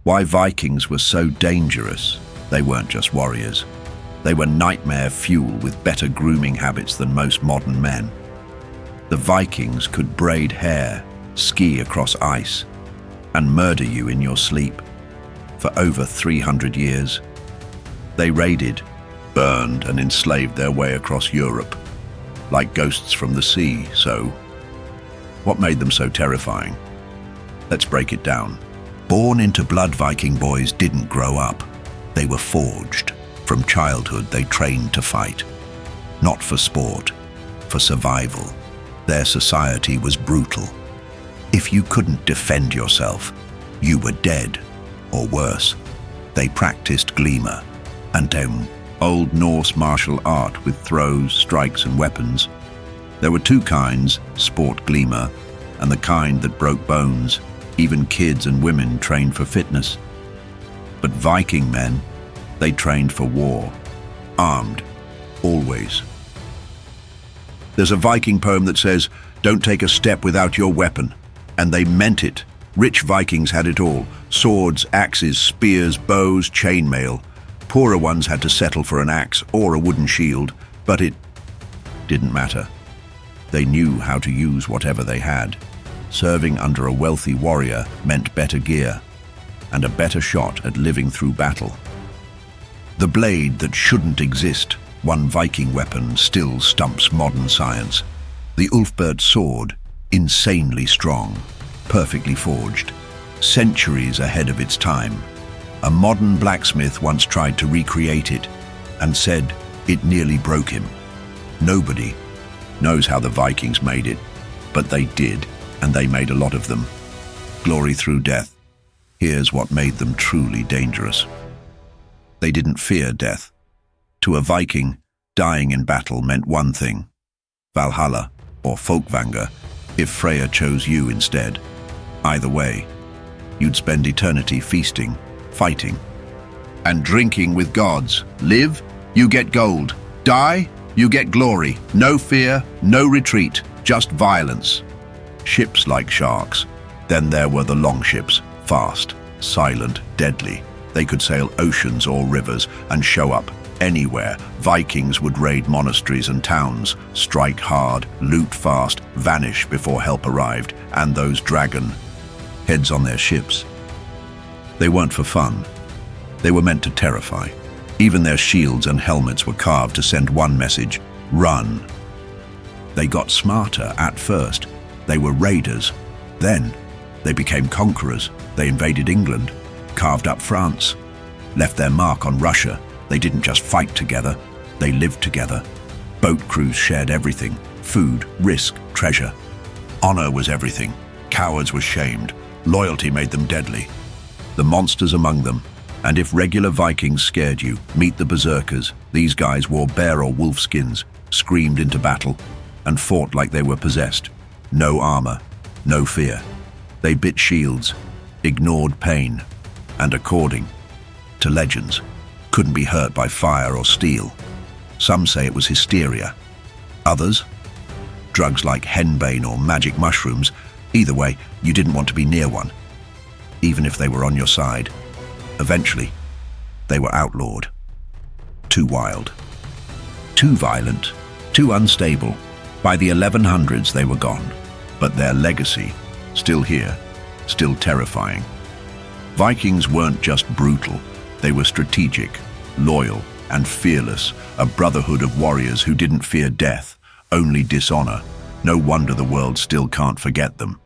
Why Vikings were so dangerous? They weren't just warriors. They were nightmare fuel with better grooming habits than most modern men. The Vikings could braid hair, ski across ice, and murder you in your sleep. For over 300 years, they raided, burned, and enslaved their way across Europe, like ghosts from the sea. So, what made them so terrifying? Let's break it down. Born into blood, Viking boys didn't grow up. They were forged. From childhood, they trained to fight. Not for sport, for survival. Their society was brutal. If you couldn't defend yourself, you were dead, or worse. They practiced gleamer, and old Norse martial art with throws, strikes, and weapons. There were two kinds, sport gleamer, and the kind that broke bones. Even kids and women trained for fitness. But Viking men, they trained for war, armed, always. There's a Viking poem that says, "Don't take a step without your weapon." And they meant it. Rich Vikings had it all: swords, axes, spears, bows, chainmail. Poorer ones had to settle for an axe or a wooden shield, but it didn't matter. They knew how to use whatever they had. Serving under a wealthy warrior meant better gear and a better shot at living through battle. The blade that shouldn't exist, one Viking weapon, still stumps modern science. The Ulfberht sword, insanely strong, perfectly forged, centuries ahead of its time. A modern blacksmith once tried to recreate it and said it nearly broke him. Nobody knows how the Vikings made it, but they did, and they made a lot of them. Glory through death. Here's what made them truly dangerous. They didn't fear death. To a Viking, dying in battle meant one thing: Valhalla or Folkvanger, if Freya chose you instead. Either way, you'd spend eternity feasting, fighting, and drinking with gods. Live, you get gold. Die, you get glory. No fear, no retreat, just violence. Ships like sharks. Then there were the longships, fast, silent, deadly. They could sail oceans or rivers and show up anywhere. Vikings would raid monasteries and towns, strike hard, loot fast, vanish before help arrived, and those dragon heads on their ships. They weren't for fun. They were meant to terrify. Even their shields and helmets were carved to send one message: run. They got smarter at first. They were raiders. Then they became conquerors. They invaded England, carved up France, left their mark on Russia. They didn't just fight together, they lived together. Boat crews shared everything: food, risk, treasure. Honor was everything. Cowards were shamed. Loyalty made them deadly. The monsters among them. And if regular Vikings scared you, meet the Berserkers. These guys wore bear or wolf skins, screamed into battle, and fought like they were possessed. No armor, no fear. They bit shields, ignored pain, and according to legends, couldn't be hurt by fire or steel. Some say it was hysteria. Others, drugs like henbane or magic mushrooms. Either way, you didn't want to be near one, even if they were on your side. Eventually, they were outlawed. Too wild, too violent, too unstable. By the 1100s, they were gone, but their legacy, still here, still terrifying. Vikings weren't just brutal, they were strategic, loyal, and fearless, a brotherhood of warriors who didn't fear death, only dishonor. No wonder the world still can't forget them.